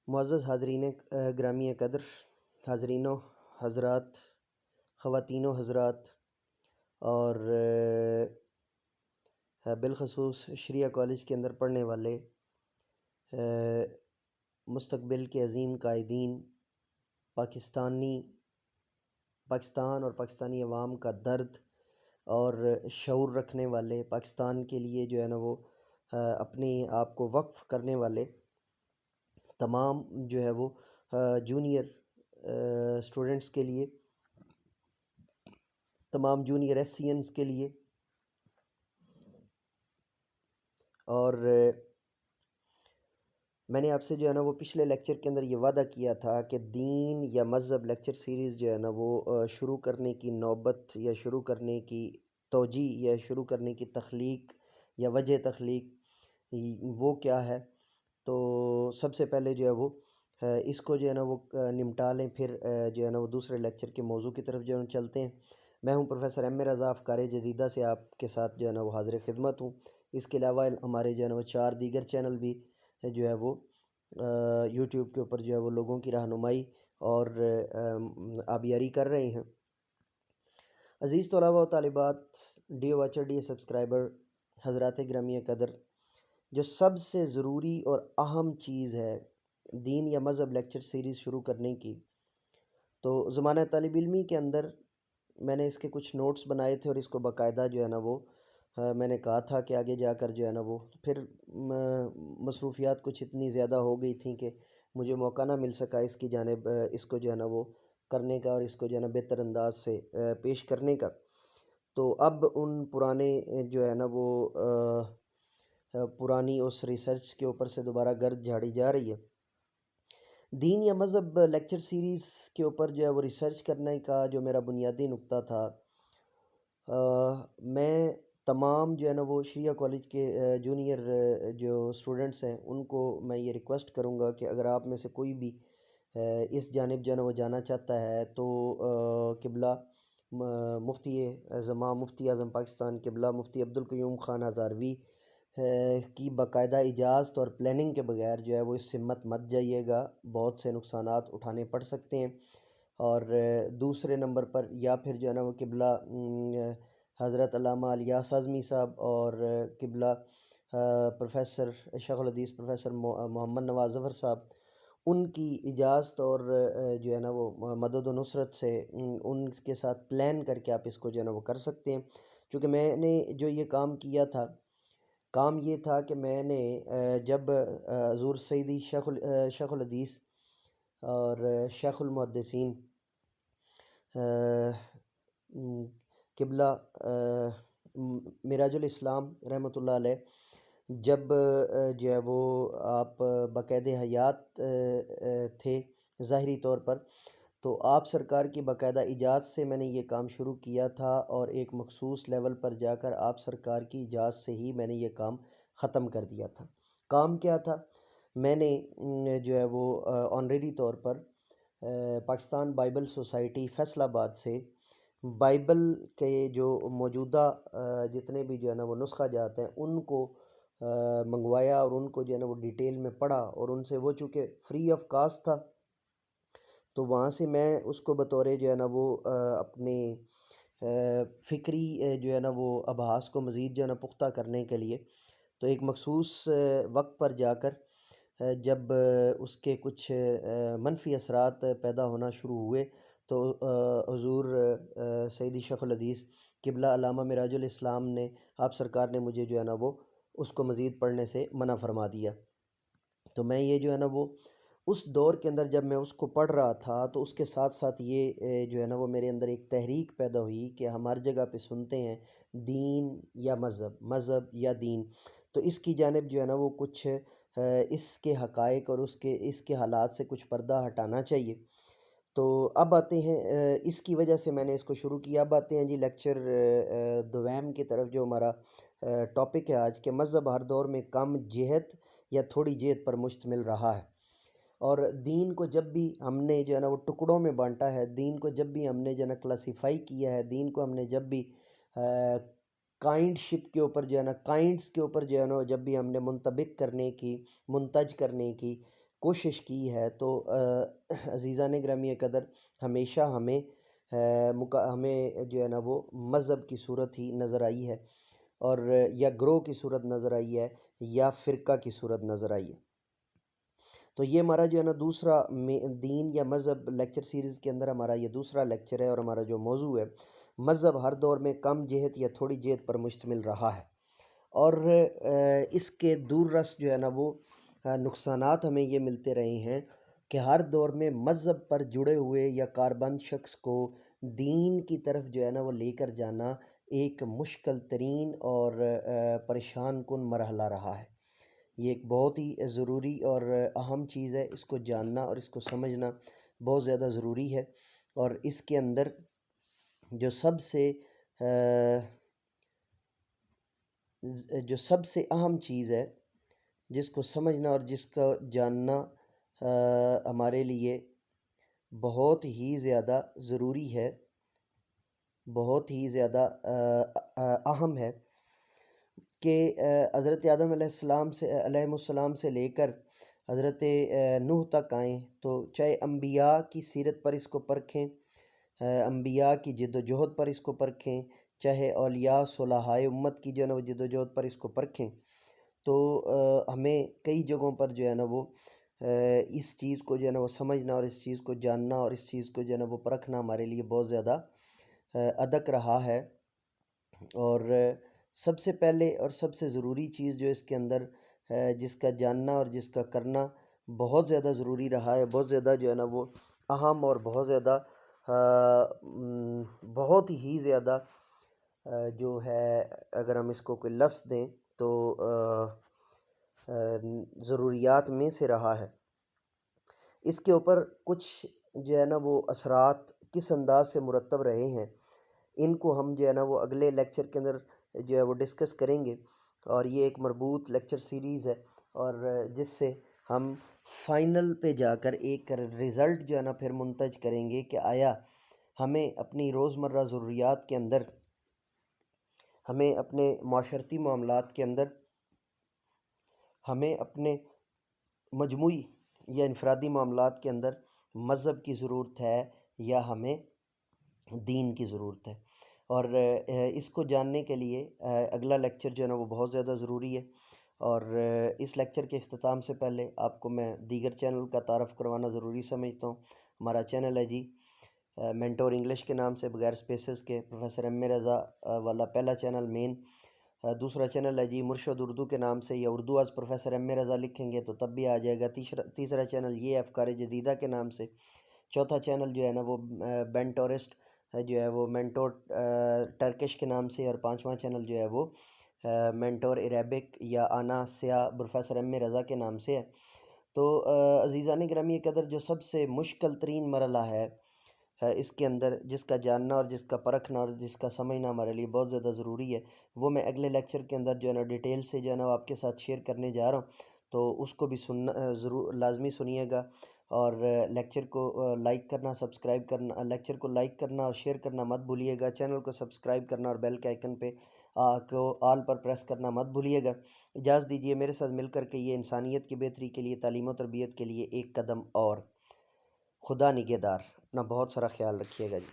معزز حاضرین گرامی قدر، حاضرین و حضرات، خواتین و حضرات، اور بالخصوص شریعہ کالج کے اندر پڑھنے والے مستقبل کے عظیم قائدین، پاکستان اور پاکستانی عوام کا درد اور شعور رکھنے والے، پاکستان کے لیے جو ہے نا وہ اپنے آپ کو وقف کرنے والے تمام جو ہے وہ جونیئر اسٹوڈنٹس کے لیے، تمام جونیئر ایس سی اینس کے لیے، اور میں نے آپ سے جو ہے نا وہ پچھلے لیکچر کے اندر یہ وعدہ کیا تھا کہ دین یا مذہب لیکچر سیریز جو ہے نا وہ شروع کرنے کی نوبت یا شروع کرنے کی توجیہ یا شروع کرنے کی تخلیق یا وجہ تخلیق وہ کیا ہے. تو سب سے پہلے جو ہے وہ اس کو جو ہے نا وہ نمٹا لیں، پھر جو ہے نا وہ دوسرے لیکچر کے موضوع کی طرف جو ہے چلتے ہیں. میں ہوں پروفیسر ایم اے رضا افکار جدیدہ سے آپ کے ساتھ جو ہے نا وہ حاضر خدمت ہوں. اس کے علاوہ ہمارے جو ہے نا وہ 4 دیگر چینل بھی جو ہے وہ یوٹیوب کے اوپر جو ہے وہ لوگوں کی رہنمائی اور آبیاری کر رہے ہیں. عزیز طلباء و طالبات، ڈیو واچر، ڈی سبسکرائبر، حضرات گرامی قدر، جو سب سے ضروری اور اہم چیز ہے دین یا مذہب لیکچر سیریز شروع کرنے کی، تو زمانہ طالب علمی کے اندر میں نے اس کے کچھ نوٹس بنائے تھے اور اس کو باقاعدہ جو ہے نا وہ میں نے کہا تھا کہ آگے جا کر جو ہے نا وہ پھر مصروفیات کچھ اتنی زیادہ ہو گئی تھیں کہ مجھے موقع نہ مل سکا اس کی جانب اس کو جو ہے نا وہ کرنے کا اور اس کو جو ہے نا بہتر انداز سے پیش کرنے کا. تو اب ان پرانے جو ہے نا وہ پرانی اس ریسرچ کے اوپر سے دوبارہ گرد جھاڑی جا رہی ہے. دین یا مذہب لیکچر سیریز کے اوپر جو ہے وہ ریسرچ کرنے کا جو میرا بنیادی نقطہ تھا، میں تمام جو ہے نا وہ شریعہ کالج کے جونیئر جو اسٹوڈنٹس ہیں ان کو میں یہ ریکویسٹ کروں گا کہ اگر آپ میں سے کوئی بھی اس جانب جو ہے نا وہ جانا چاہتا ہے تو قبلہ مفتی زمان مفتی اعظم پاکستان قبلہ مفتی عبدالقیوم خان ہزاروی کی باقاعدہ اجازت اور پلاننگ کے بغیر جو ہے وہ اس سے مت جائیے گا، بہت سے نقصانات اٹھانے پڑ سکتے ہیں. اور دوسرے نمبر پر یا پھر جو ہے نا وہ قبلہ حضرت علامہ الیاس اعظمی صاحب اور قبلہ پروفیسر شیخ الحدیث پروفیسر محمد نواز ظفر صاحب، ان کی اجازت اور جو ہے نا وہ مدد و نصرت سے ان کے ساتھ پلان کر کے آپ اس کو جو ہے نا وہ کر سکتے ہیں. چونکہ میں نے جو یہ کام کیا تھا، کام یہ تھا کہ میں نے جب حضور سیدی شیخ الحدیث اور شیخ المحدثین قبلہ معراج الاسلام رحمۃ اللہ علیہ جب جو ہے وہ آپ باقاعد حیات تھے ظاہری طور پر، تو آپ سرکار کی باقاعدہ اجازت سے میں نے یہ کام شروع کیا تھا اور ایک مخصوص لیول پر جا کر آپ سرکار کی اجازت سے ہی میں نے یہ کام ختم کر دیا تھا. کام کیا تھا؟ میں نے جو ہے وہ آنریڈی طور پر پاکستان بائبل سوسائٹی فیصل آباد سے بائبل کے جو موجودہ جتنے بھی جو ہے نا وہ نسخہ جات ہیں ان کو منگوایا اور ان کو جو ہے نا وہ ڈیٹیل میں پڑھا، اور ان سے وہ چونکہ فری آف کاسٹ تھا تو وہاں سے میں اس کو بطور جو ہے نا وہ اپنے فکری جو ہے نا وہ ابحاث کو مزید جو ہے نا پختہ کرنے کے لیے تو ایک مخصوص وقت پر جا کر جب اس کے کچھ منفی اثرات پیدا ہونا شروع ہوئے تو حضور سیدی شیخ الحدیث قبلہ علامہ معراج الاسلام نے آپ سرکار نے مجھے جو ہے نا وہ اس کو مزید پڑھنے سے منع فرما دیا. تو میں یہ جو ہے نا وہ اس دور کے اندر جب میں اس کو پڑھ رہا تھا تو اس کے ساتھ ساتھ یہ جو ہے نا وہ میرے اندر ایک تحریک پیدا ہوئی کہ ہم ہر جگہ پہ سنتے ہیں دین یا مذہب، مذہب یا دین، تو اس کی جانب جو ہے نا وہ کچھ اس کے حقائق اور اس کے حالات سے کچھ پردہ ہٹانا چاہیے. تو اب آتے ہیں اس کی وجہ سے میں نے اس کو شروع کیا. اب آتے ہیں جی لیکچر دویم کی طرف، جو ہمارا ٹاپک ہے آج، کہ مذہب ہر دور میں کم جہت یا تھوڑی جہت پر مشتمل رہا ہے. اور دین کو جب بھی ہم نے جو ہے نا وہ ٹکڑوں میں بانٹا ہے، دین کو جب بھی ہم نے جو ہے نا کلاسیفائی کیا ہے، دین کو ہم نے جب بھی کائنڈ شپ کے اوپر جو ہے نا کائنڈس کے اوپر جو ہے نا جب بھی ہم نے منطبق کرنے کی، منتج کرنے کی کوشش کی ہے تو عزیزان گرامی قدر ہمیشہ ہمیں ہمیں جو ہے نا وہ مذہب کی صورت ہی نظر آئی ہے، اور یا گروہ کی صورت نظر آئی ہے یا فرقہ کی صورت نظر آئی ہے۔ تو یہ ہمارا جو ہے نا دوسرا دین یا مذہب لیکچر سیریز کے اندر ہمارا یہ دوسرا لیکچر ہے، اور ہمارا جو موضوع ہے مذہب ہر دور میں کم جہت یا تھوڑی جہت پر مشتمل رہا ہے، اور اس کے دور رس جو ہے نا وہ نقصانات ہمیں یہ ملتے رہے ہیں کہ ہر دور میں مذہب پر جڑے ہوئے یا کاربند شخص کو دین کی طرف جو ہے نا وہ لے کر جانا ایک مشکل ترین اور پریشان کن مرحلہ رہا ہے۔ یہ ایک بہت ہی ضروری اور اہم چیز ہے، اس کو جاننا اور اس کو سمجھنا بہت زیادہ ضروری ہے، اور اس کے اندر جو سب سے اہم چیز ہے جس کو سمجھنا اور جس کا جاننا ہمارے لیے بہت ہی زیادہ ضروری ہے، بہت ہی زیادہ اہم ہے کہ حضرت آدم علیہ السلام سے لے کر حضرت نوح تک آئیں تو چاہے انبیاء کی سیرت پر اس کو پرکھیں، انبیاء کی جد و جہد پر اس کو پرکھیں، چاہے اولیاء صلحاء امت کی جو ہے نا وہ جد و جہد پر اس کو پرکھیں، تو ہمیں کئی جگہوں پر جو ہے نا وہ اس چیز کو جو ہے نا وہ سمجھنا اور اس چیز کو جاننا اور اس چیز کو جو ہے نا وہ پرکھنا ہمارے لیے بہت زیادہ ادک رہا ہے۔ اور سب سے پہلے اور سب سے ضروری چیز جو اس کے اندر جس کا جاننا اور جس کا کرنا بہت زیادہ ضروری رہا ہے، بہت زیادہ جو ہے نا وہ اہم اور بہت زیادہ بہت ہی زیادہ جو ہے اگر ہم اس کو کوئی لفظ دیں تو ضروریات میں سے رہا ہے۔ اس کے اوپر کچھ جو ہے نا وہ اثرات کس انداز سے مرتب رہے ہیں، ان کو ہم جو ہے نا وہ اگلے لیکچر کے اندر جو ہے وہ ڈسکس کریں گے، اور یہ ایک مربوط لیکچر سیریز ہے، اور جس سے ہم فائنل پہ جا کر ایک رزلٹ جو ہے نا پھر منتج کریں گے کہ آیا ہمیں اپنی روزمرہ ضروریات کے اندر، ہمیں اپنے معاشرتی معاملات کے اندر، ہمیں اپنے مجموعی یا انفرادی معاملات کے اندر مذہب کی ضرورت ہے یا ہمیں دین کی ضرورت ہے۔ اور اس کو جاننے کے لیے اگلا لیکچر جو ہے نا وہ بہت زیادہ ضروری ہے، اور اس لیکچر کے اختتام سے پہلے آپ کو میں دیگر چینل کا تعارف کروانا ضروری سمجھتا ہوں۔ ہمارا چینل ہے جی مینٹور انگلش کے نام سے، بغیر سپیسز کے، پروفیسر ایم اے رضا والا پہلا چینل مین۔ دوسرا چینل ہے جی مرشد اردو کے نام سے، یا اردو از پروفیسر ایم اے رضا لکھیں گے تو تب بھی آ جائے گا۔ تیسرا چینل یہ افکار جدیدہ کے نام سے۔ چوتھا چینل جو ہے نا وہ بینٹورسٹ جو ہے وہ مینٹور ٹرکش کے نام سے، اور پانچواں چینل جو ہے وہ مینٹور عربک یا آنا سیا پروفیسر ایم اے رضا کے نام سے ہے۔ تو عزیزان گرامی قدر جو سب سے مشکل ترین مرحلہ ہے اس کے اندر، جس کا جاننا اور جس کا پرکھنا اور جس کا سمجھنا ہمارے لیے بہت زیادہ ضروری ہے، وہ میں اگلے لیکچر کے اندر جو ہے نا ڈیٹیل سے جو ہے نا وہ آپ کے ساتھ شیئر کرنے جا رہا ہوں، تو اس کو بھی سننا ضرور لازمی سنیے گا، اور لیکچر کو لائک کرنا، سبسکرائب کرنا، لیکچر کو لائک کرنا اور شیئر کرنا مت بھولیے گا، چینل کو سبسکرائب کرنا اور بیل کے آئیکن پہ کو آل پر پریس کرنا مت بھولیے گا۔ اجازت دیجیے میرے ساتھ مل کر کے یہ انسانیت کی بہتری کے لیے، تعلیم و تربیت کے لیے ایک قدم اور۔ خدا نگہدار، اپنا بہت سارا خیال رکھیے گا جی۔